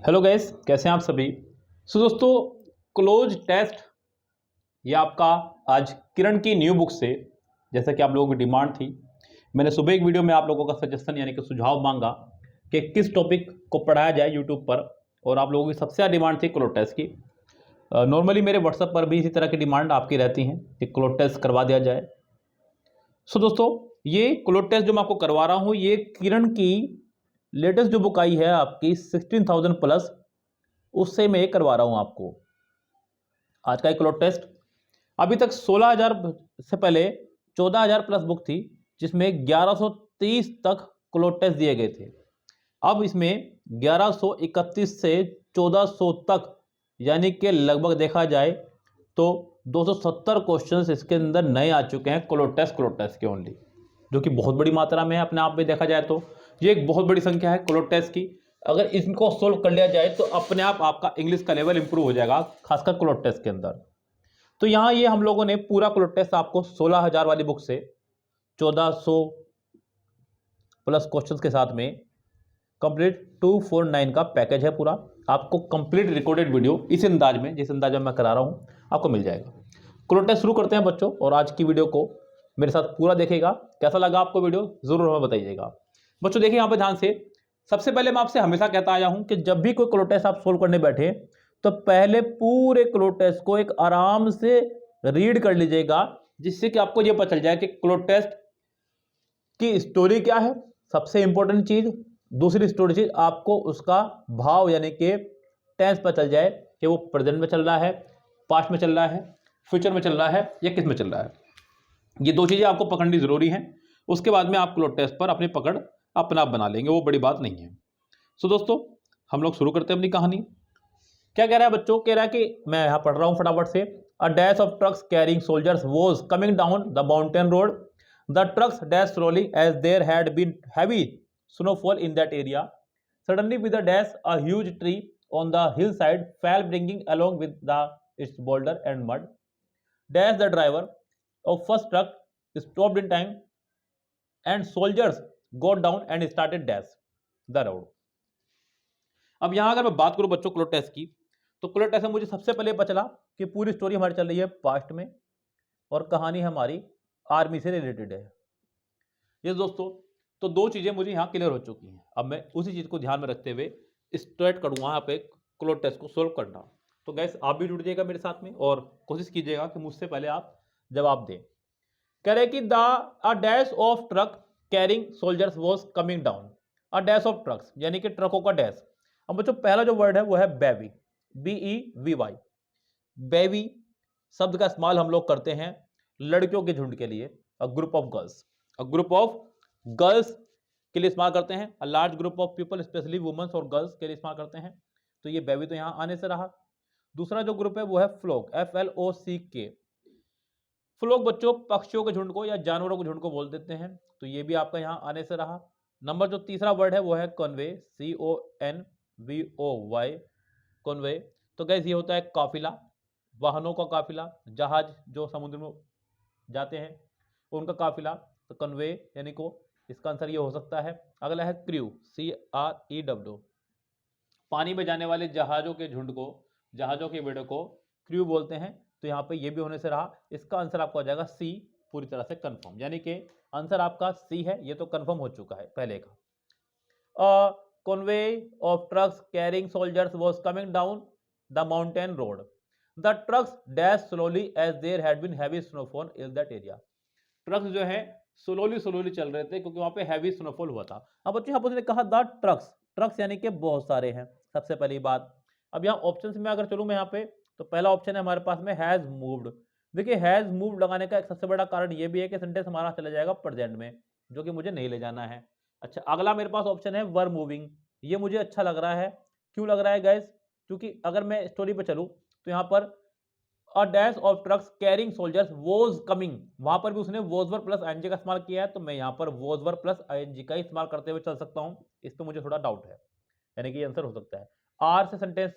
Hello guys, कैसे हैं आप सभी। दोस्तों, क्लोज टेस्ट ये आपका आज किरण की न्यू बुक से, जैसा कि आप लोगों की डिमांड थी, मैंने सुबह एक वीडियो में आप लोगों का सजेशन यानी कि सुझाव मांगा कि किस टॉपिक को पढ़ाया जाए यूट्यूब पर। और आप लोगों की सबसे ज़्यादा डिमांड थी क्लोज टेस्ट की। नॉर्मली मेरे व्हाट्सएप पर भी इसी तरह की डिमांड आपकी रहती हैं कि क्लोज टेस्ट करवा दिया जाए। दोस्तों, ये क्लोज टेस्ट जो मैं आपको करवा रहा हूँ, ये किरण की लेटेस्ट जो बुक आई है आपकी 16,000 प्लस, उससे मैं ये करवा रहा हूं आपको। आज का एक क्लोज टेस्ट, अभी तक 16,000 से पहले 14,000 प्लस बुक थी, जिसमें 1130 तक क्लोज टेस्ट दिए गए थे। अब इसमें 1131 से 1400 तक, यानी कि लगभग देखा जाए तो 270 क्वेश्चंस इसके अंदर नए आ चुके हैं क्लोज टेस्ट के ओनली, जो कि बहुत बड़ी मात्रा में है अपने आप में देखा जाए तो। ये एक बहुत बड़ी संख्या है क्लोज टेस्ट की। अगर इनको सोल्व कर लिया जाए तो अपने आप आपका इंग्लिश का लेवल इंप्रूव हो जाएगा, खासकर क्लोज टेस्ट के अंदर। तो यहाँ ये हम लोगों ने पूरा क्लोज टेस्ट आपको 16,000 वाली बुक से 1400 प्लस क्वेश्चंस के साथ में कंप्लीट 249 का पैकेज है पूरा। आपको कंप्लीट रिकॉर्डेड वीडियो इस अंदाज में, जिस अंदाज में मैं करा रहा हूँ, आपको मिल जाएगा। क्लोज टेस्ट शुरू करते हैं बच्चों, और आज की वीडियो को मेरे साथ पूरा देखिएगा। कैसा लगा आपको वीडियो जरूर हमें बताइएगा। बच्चों देखिए यहाँ पे ध्यान से, सबसे पहले मैं आपसे हमेशा कहता आया हूं कि जब भी कोई क्लोज टेस्ट आप सोल्व करने बैठे तो पहले पूरे क्लोज टेस्ट को एक आराम से रीड कर लीजिएगा, जिससे कि आपको यह पता चल जाए कि क्लोज टेस्ट की स्टोरी क्या है, सबसे इंपॉर्टेंट चीज। दूसरी स्टोरी चीज, आपको उसका भाव यानी कि टेंस पता चल जाए कि वो प्रेजेंट में चल रहा है, पास्ट में चल रहा है, फ्यूचर में चल रहा है, या किस में चल रहा है। ये दो चीजें आपको पकड़नी जरूरी हैं। उसके बाद में आप क्लोज टेस्ट पर अपनी पकड़ अपना आप बना लेंगे, वो बड़ी बात नहीं है। दोस्तों, हम लोग शुरू करते हैं अपनी कहानी। क्या कह रहा है बच्चों, कह रहा है कि मैं यहां पढ़ रहा हूं फटाफट से। A dash of trucks carrying soldiers was coming down the mountain road. The trucks dash slowly as there had been heavy snowfall in that area. Suddenly with a dash, a huge tree on the hillside fell, bringing along with its boulder and mud. Dash, the driver of first truck, stopped in time, and soldiers got down and started dash the road. अब यहां अगर मैं बात करूं बच्चों cloze test की, तो cloze test में मुझे सबसे पहले पता चला कि पूरी स्टोरी हमारी चल रही है पास्ट में, और कहानी हमारी आर्मी से रिलेटेड है। ये दोस्तों, तो दो चीजें मुझे यहाँ क्लियर हो चुकी हैं। अब मैं उसी चीज को ध्यान में रखते हुए स्ट्रेट करूंगा यहाँ पे क्लोज टेस्ट को सोल्व करना। तो गैस, आप भी जुड़ जाइएगा मेरे साथ में और कोशिश कीजिएगा कि मुझसे पहले आप जवाब दें। कह रहे कि अ dash of truck carrying soldiers was coming down. A dash of trucks यानी कि ट्रकों का डैश। अब बच्चों, पहला जो वर्ड है वो है बेबी, BEVY। बेबी शब्द का इस्तेमाल हम लोग करते हैं लड़कियों के झुंड के लिए, a group of girls. A group of girls के लिए इस्तेमाल करते हैं। A large group of people, specially womens और गर्ल्स के लिए इस्तेमाल करते हैं। तो ये बेबी तो यहां आने से रहा। दूसरा जो ग्रुप है वो है फ्लोक, FLOCK। फ्लोक बच्चों पक्षियों के झुंड को या जानवरों के झुंड को बोल देते हैं, तो ये भी आपका यहां आने से रहा। नंबर जो तीसरा वर्ड है वो है कन्वे, CONVOY, कन्वे। तो गैस, ये होता है काफिला, वाहनों का काफिला, जहाज जो समुद्र में जाते हैं उनका काफिला। तो कन्वे यानी को इसका आंसर ये हो सकता है। अगला है क्रू, CREW। पानी में जाने वाले जहाजों के झुंड को, जहाजों के बेड़े को क्रू बोलते हैं। तो यहाँ पे ये भी होने से रहा। इसका आंसर आपका हो जाएगा सी, पूरी तरह से कंफर्म, यानी कि आंसर आपका सी है। ये तो कंफर्म हो चुका है पहले का। convoy of trucks carrying soldiers was coming down the mountain road. The trucks dashed slowly as there had been heavy snowfall in that area. Trucks जो है स्लोली स्लोली चल रहे थे क्योंकि वहां पे हैवी स्नोफॉल हुआ था। अब बच्चों, यहाँ पर कहा द ट्रक्स, ट्रक्स यानी कि बहुत सारे हैं, सबसे पहली बात। अब यहाँ ऑप्शन में अगर चलूं मैं यहाँ पे, तो पहला ऑप्शन है हमारे पास में हैज मूव्ड। देखिए, हैज मूव्ड लगाने का एक सबसे बड़ा कारण ये भी है कि सेंटेंस हमारा चला जाएगा प्रेजेंट में, जो कि मुझे नहीं ले जाना है। अच्छा, अगला मेरे पास ऑप्शन है वर मूविंग। ये मुझे अच्छा लग रहा है। क्यों लग रहा है गैस? क्योंकि अगर मैं स्टोरी पे चलूं तो यहाँ पर अ dash of trucks carrying soldiers was coming, वहां पर भी उसने वॉज वर प्लस आईएनजी का इस्तेमाल किया है, तो मैं यहाँ पर वॉज वर प्लस आईएनजी का इस्तेमाल करते हुए चल सकता हूँ। इस पर मुझे थोड़ा डाउट है, यानी कि आंसर हो सकता है आर से सेंटेंस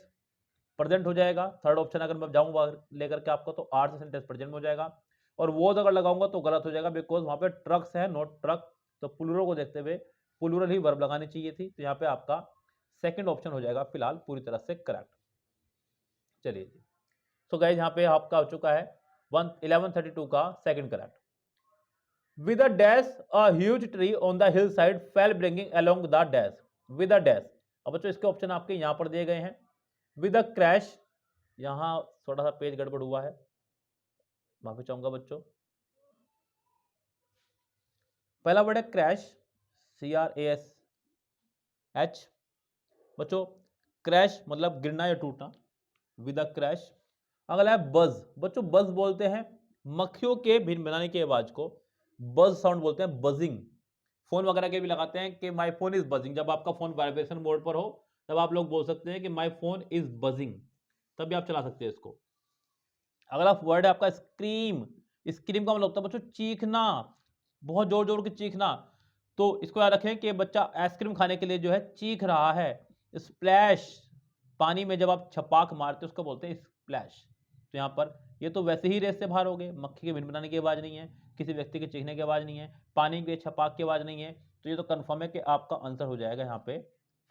प्रेजेंट हो जाएगा। थर्ड ऑप्शन अगर मैं जाऊंगा लेकर के आपको, तो आर से सेंटेंस प्रेजेंट में हो जाएगा। और वॉज अगर लगाऊंगा तो गलत हो जाएगा, बिकॉज वहां पे ट्रक्स है, नॉट ट्रक। तो प्लूरल को देखते हुए प्लूरल ही वर्ब लगानी चाहिए थी। तो यहाँ पे आपका सेकंड ऑप्शन हो जाएगा फिलहाल पूरी तरह से करेक्ट। चलिए जी, तो गाइस यहाँ पे आपका हो चुका है 1132 का second correct. With a dash, a huge tree on the hillside fell bringing along the dash. With a dash. अब बच्चों इसके ऑप्शन आपके यहां पर दिए गए हैं। With a crash, यहां थोड़ा सा पेज गड़बड़ हुआ है, माफी चाहूंगा बच्चों। पहला वर्ड है क्रैश, CRASH। बच्चों क्रैश मतलब गिरना या टूटना, विद अ क्रैश। अगला है बज। बच्चों बज बोलते हैं मक्खियों के भिनभिनाने की आवाज को बज साउंड बोलते हैं, बजिंग। फोन वगैरह के भी लगाते हैं कि माय फोन इज बजिंग, जब आपका फोन वाइब्रेशन मोड पर हो तब आप लोग बोल सकते हैं कि माय फोन इज बजिंग, तब भी आप चला सकते हैं इसको। अगला वर्ड है आपका स्क्रीम। स्क्रीम का मतलब होता है बच्चों चीखना, बहुत जोर जोर के चीखना। तो इसको याद रखें कि बच्चा आइसक्रीम खाने के लिए जो है चीख रहा है। स्प्लैश, पानी में जब आप छपाक मारते हो उसको बोलते हैं स्प्लैश। तो यहाँ पर ये तो वैसे ही रेस से बाहर हो गए, मक्खी के भिनभिनाने की आवाज नहीं है, किसी व्यक्ति के चीखने की आवाज नहीं है, पानी के छपाक की आवाज नहीं है, तो ये तो कंफर्म है कि आपका आंसर हो जाएगा यहाँ पे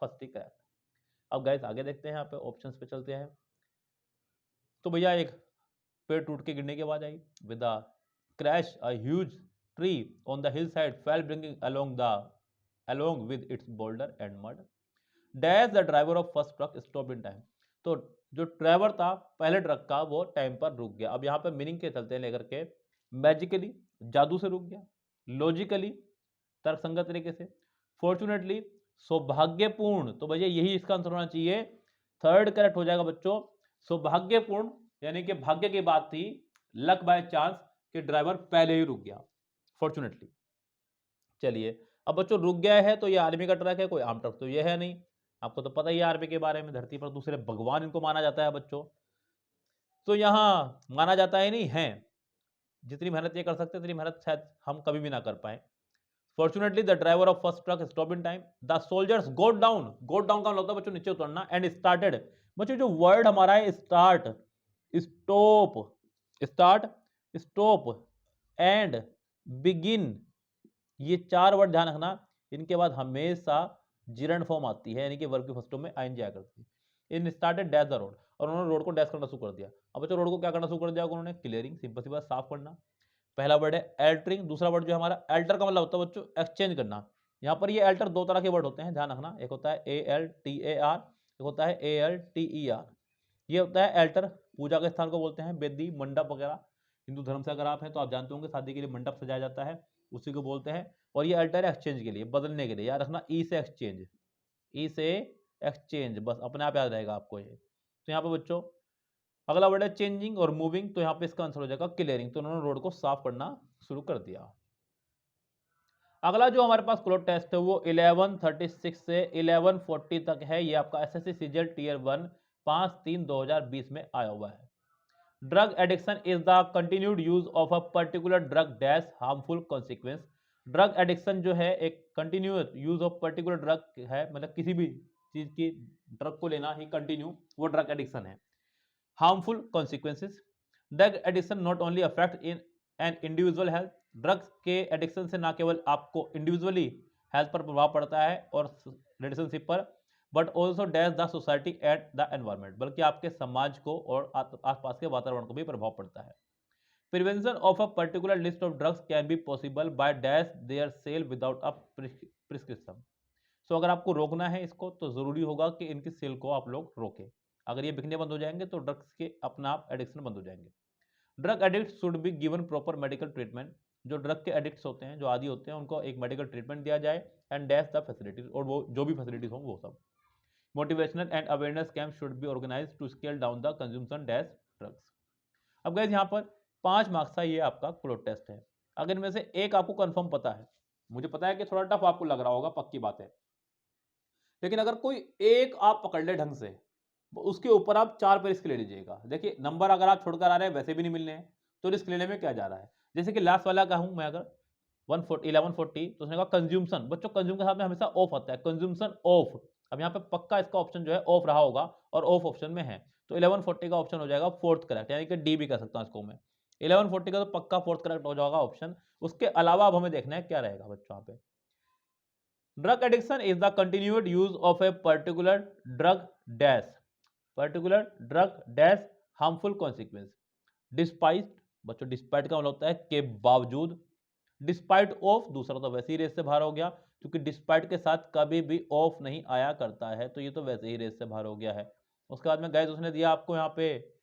फर्स्ट ही करेक्ट। अब गाइस आगे देखते हैं, यहाँ पे ऑप्शंस पे चलते हैं। तो भैया एक पेड़ टूट के गिरने की आवाज आई, with a crash a huge tree on the hill side fell bringing along with its boulder and mud. Dash the driver of first truck stop in time. तो जो ड्राइवर था पहले ट्रक का वो टाइम पर रुक गया। अब यहाँ पे मीनिंग के चलते हैं लेकर के, मैजिकली जादू से रुक गया, लॉजिकली तर्कसंगत तरीके से, फॉर्चुनेटली सौभाग्यपूर्ण। तो भैया यही इसका आंसर होना चाहिए, थर्ड करेक्ट हो जाएगा बच्चों, सौभाग्यपूर्ण, यानी कि भाग्य की बात थी, लक बाय चांस कि ड्राइवर पहले ही रुक गया, फॉर्चुनेटली। चलिए अब बच्चों रुक गया है तो ये आर्मी का ट्रक है, कोई आम ट्रक तो ये है नहीं। आपको तो पता ही है आर्मी के बारे में, धरती पर दूसरे भगवान इनको माना जाता है बच्चों। तो यहां माना जाता है नहीं है, जितनी मेहनत ये कर सकते इतनी मेहनत शायद हम कभी भी ना कर पाए। Fortunately the driver of first truck stop in time, the soldiers got down. Got down का मतलब होता है बच्चों नीचे उतरना, एंड स्टार्टेड। बच्चों जो वर्ड हमारा है start, stop, start, stop and begin, ये चार वर्ड ध्यान रखना, इनके बाद हमेशा जिरंड फॉर्म आती है, यानी कि वर्ब की फर्स्टों में आइन जाया करती है। In started dash the road, और उन्होंने रोड को डैश करना शुरू कर दिया। अब बच्चों रोड को क्या करना शुरू कर दिया उन्होंने, क्लियरिंग, सिंपल सी बात, साफ करना। पहला वर्ड है एल्टरिंग, दूसरा वर्ड जो हमारा एल्टर का मतलब होता है बच्चों एक्सचेंज करना। यहाँ पर ये एल्टर दो तरह के वर्ड होते हैं, ध्यान रखना, एक होता है ALTAR, एक होता है ALTER। ये होता है एल्टर, पूजा के स्थान को बोलते हैं, वेदी, मंडप वगैरह। हिंदू धर्म से अगर आप हैं तो आप जानते होंगे शादी के लिए मंडप सजाया जाता है, उसी को बोलते हैं। और ये अल्टर एक्सचेंज के लिए, बदलने के लिए, याद रखना, ई से एक्सचेंज, ई से एक्सचेंज, बस अपने आप याद रहेगा आपको ये। तो यहाँ पे बच्चों अगला वर्ड है चेंजिंग और मूविंग, तो यहाँ पे इसका आंसर हो जाएगा क्लियरिंग। तो उन्होंने रोड को साफ करना शुरू कर दिया। अगला जो हमारे पास क्लोज टेस्ट है वो 1136 से 1140 तक है। ये आपका SSC सीजीएल टियर 1 5/3/2020 में आया हुआ है। Drug addiction is the continued use of a particular drug dash harmful consequence. Drug addiction जो है एक continuous use of particular drug है, मतलब किसी भी चीज की ड्रग को लेना ही कंटिन्यू, वो ड्रग एडिक्शन है। Harmful consequences, drug addiction not only affect in an individual health. Drugs के एडिक्शन से ना केवल आपको इंडिविजुअली हेल्थ पर प्रभाव पड़ता है और रिलेशनशिप पर, but also dash the society at the environment, बल्कि आपके समाज को और आसपास के वातावरण को भी प्रभाव पड़ता है। Prevention of a particular list of drugs can be possible by dash their sale without a prescription. So अगर आपको रोकना है इसको तो जरूरी होगा कि इनकी सेल को आप लोग रोकें। अगर ये बिकने बंद हो जाएंगे तो ड्रग्स के अपना आप एडिक्शन बंद हो जाएंगे। Drug addict should be given proper medical treatment. जो ड्रग के एडिक्ट्स होते हैं, जो आदि होते हैं, उनको एक मेडिकल ट्रीटमेंट दिया जाए, एंड डैश द फैसिलिटीज, और वो जो भी फैसिलिटीज हों वो सब। Motivational and awareness camp should be organise to scale down the consumption dash drugs. अब गाइस यहाँ पर 5 मार्क्स का ये आपका क्लोज टेस्ट है। अगर इनमें से एक आपको कंफर्म पता है, मुझे पता है कि थोड़ा टफ आपको लग रहा होगा, पक्की बात है, लेकिन अगर कोई एक आप पकड़ ले ढंग से, उसके ऊपर आप 4 पे रिस्क ले लीजिएगा। देखिए नंबर अगर आप छोड़कर आ रहे हैं वैसे भी नहीं मिलने हैं, तो रिस्क लेने में क्या जा रहा है। जैसे कि लास्ट वाला का हूं मैं, अगर 1140, तो उसने कहा कंज्यूमशन। बच्चों कंज्यूम के साथ में हमेशा ऑफ आता है, कंज्यूमशन ऑफ। अब यहाँ पे पक्का इसका ऑप्शन जो है ऑफ रहा होगा, और ऑफ ऑप्शन में है, तो 1140 का ऑप्शन हो जाएगा फोर्थ करेक्ट, यानी कि डी भी कर सकता हूं इसको मैं। 1140 का तो पक्का फोर्थ करेक्ट हो जाएगा ऑप्शन। उसके अलावा अब हमें देखना है क्या रहेगा बच्चों यहाँ पे। Drug addiction is the continued use of a particular drug dash, particular drug dash harmful consequence. Despite, बच्चों डिस्पाइट का मतलब होता है के बावजूद, डिस्पाइट ऑफ दूसरा तो वैसे ही रेस से बाहर हो गया, क्योंकि डिस्पाइट के साथ कभी भी ऑफ नहीं आया करता है, तो ये तो वैसे ही रेस से बाहर हो गया है। उसके बाद में गाइस उसने दिया आपको यहाँ पे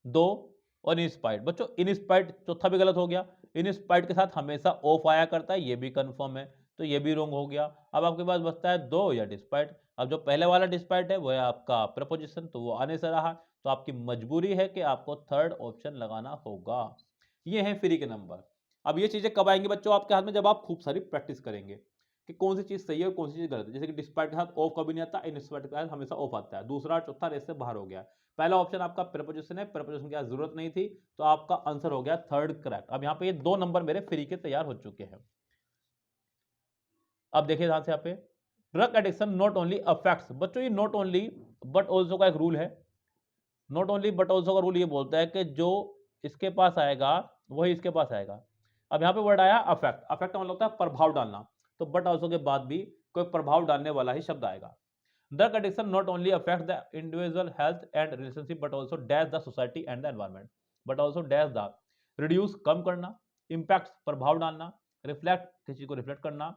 2 और इंस्पाइट। बच्चों इनस्पाइट चौथा भी गलत हो गया, इनस्पाइट के साथ हमेशा ऑफ आया करता है, ये भी कंफर्म है, तो ये भी रॉन्ग हो गया। अब आपके पास बचता है 2 या डिस्पाइट। अब जो पहले वाला डिस्पाइट है वो है आपका प्रपोजिशन, तो वो आने से रहा, तो आपकी मजबूरी है कि आपको थर्ड ऑप्शन लगाना होगा। ये है फ्री के नंबर। अब ये चीजें कब आएंगी बच्चों आपके हाथ में, जब आप खूब सारी प्रैक्टिस करेंगे कि कौन सी चीज सही है और कौन सी चीज गलत है। जैसे कि डिस्पाइट के साथ ऑफ कभी नहीं आता, इनस्पाइट के साथ हमेशा ऑफ आता है। दूसरा और चौथा रेस से बाहर हो गया। पहला ऑप्शन आपका प्रपोजिशन है, प्रपोजिशन की जरूरत नहीं थी, तो आपका आंसर हो गया थर्ड करेक्ट। अब यहाँ पे ये 2 नंबर मेरे फ्री के तैयार हो चुके हैं। अब देखिए ध्यान से यहाँ पे, drug addiction not only affects, बच्चों ये नॉट ओनली बट ऑल्सो का एक रूल है। नॉट ओनली बट ऑल्सो का रूल ये बोलता है कि जो इसके पास आएगा वही इसके पास आएगा। अब यहाँ पे वर्ड आया अफेक्ट, अफेक्ट का मतलब होता है प्रभाव डालना, तो बट ऑल्सो के बाद भी कोई प्रभाव डालने वाला ही शब्द आएगा। Drug addiction not only affect the individual health and relationship but also dash the society and the environment, but also dash the reduce कम करना, इम्पैक्ट प्रभाव डालना, रिफ्लेक्ट किसी को रिफ्लेक्ट करना।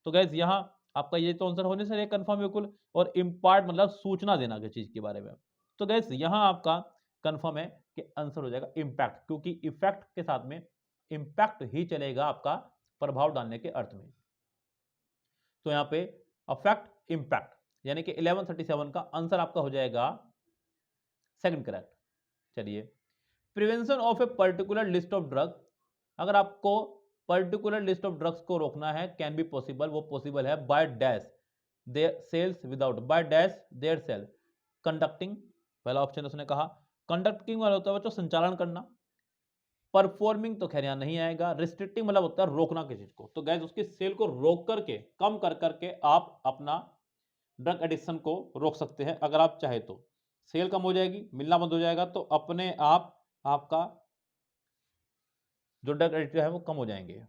तो गैस यहाँ आपका ये तो आंसर होने से कंफर्म बिल्कुल, और इम्पार्ट मतलब सूचना देना किसी चीज के बारे में। तो गैस यहाँ आपका कंफर्म है कि आंसर हो जाएगा इम्पैक्ट, क्योंकि इफेक्ट के साथ में इम्पैक्ट ही चलेगा आपका प्रभाव डालने के अर्थ में। तो यहाँ पे अफेक्ट इम्पैक्ट यानी कि 1137 का आंसर आपका हो जाएगा सेकंड करेक्ट। चलिए, prevention of a particular list of drug, अगर आपको पर्टिकुलर लिस्ट ऑफ ड्रग्स को रोकना है, कैन बी पॉसिबल, वो पॉसिबल है by dash their sales without, by dash their sale conducting, पहला ऑप्शन उसने कहा। कंडक्टिंग वाला होता है बच्चों संचालन करना, परफॉर्मिंग तो खैर यहां नहीं आएगा, रिस्ट्रिक्टिंग मतलब होता है रोकना किसी चीज को। तो गैस उसकी सेल को रोक करके, कम कर करके आप अपना ड्रग एडिक्शन को रोक सकते हैं अगर आप चाहे तो। सेल कम हो जाएगी, मिलना बंद हो जाएगा, तो अपने आप आपका जो ड्रग एडिक्ट है वो कम हो जाएंगे।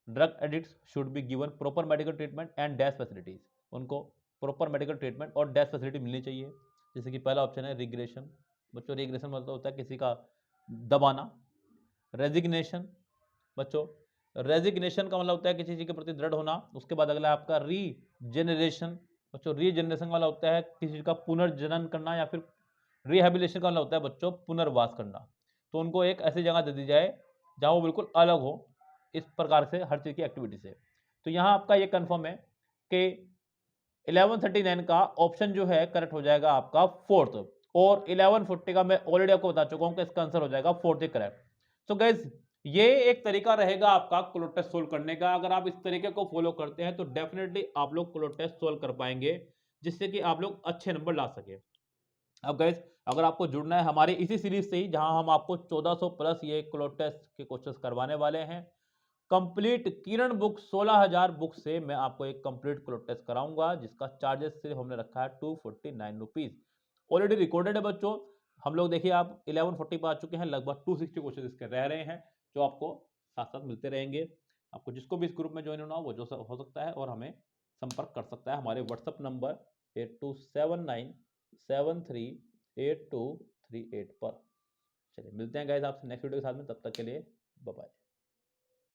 Drug addicts should be given proper medical treatment and dash facilities, उनको प्रॉपर मेडिकल ट्रीटमेंट और डैश फैसिलिटी मिलनी चाहिए। जैसे कि पहला ऑप्शन है रिग्रेशन, बच्चों रिग्रेशन मतलब होता है किसी का दबाना। रेजिग्नेशन, बच्चों रेजिग्नेशन का मतलब होता है किसी चीज के प्रति दृढ़ होना। उसके बाद अगला आपका रीजेनरेशन, बच्चों रीजेनरेशन वाला होता है किसी चीज का पुनर्जनन करना, या फिर रिहेबिलिटेशन का मतलब होता है बच्चों पुनर्वास करना। तो उनको एक ऐसी जगह दे दी जाए जहां वो बिल्कुल अलग हो इस प्रकार से हर चीज की एक्टिविटी से। तो यहां आपका ये कंफर्म है कि 1139 का ऑप्शन जो है करेक्ट हो जाएगा आपका फोर्थ, और 1140 का मैं ऑलरेडी आपको बता चुका हूं कि इसका आंसर हो जाएगा फोर्थ ही करेक्ट। तो गाइस ये एक तरीका रहेगा आपका क्लोज टेस्ट सोल्व करने का। अगर आप इस तरीके को फॉलो करते हैं तो डेफिनेटली आप लोग क्लोज टेस्ट सोल्व कर पाएंगे, जिससे कि आप लोग अच्छे नंबर ला सके। अब गाइस अगर आपको जुड़ना है हमारी इसी सीरीज से ही, जहां हम आपको 1400 प्लस ये क्लोज टेस्ट के क्वेश्चंस करवाने वाले हैं, कंप्लीट किरण बुक 16000 बुक से मैं आपको एक कंप्लीट क्लोज टेस्ट कराऊंगा, जिसका चार्जेस सिर्फ हमने रखा है 249 रुपीज। ऑलरेडी रिकॉर्डेड है बच्चों, हम लोग देखिए आप 1140 पर आ चुके हैं, लगभग 260 क्वेश्चन इसके रह रहे हैं, जो आपको साथ साथ मिलते रहेंगे। आपको जिसको भी इस ग्रुप में ज्वाइन होना हो वो जो हो सकता है, और हमें संपर्क कर सकता है हमारे व्हाट्सअप नंबर 8279738238 पर। चलिए मिलते हैं गाइस आपसे नेक्स्ट वीडियो के साथ में, तब तक के लिए बाय बाय।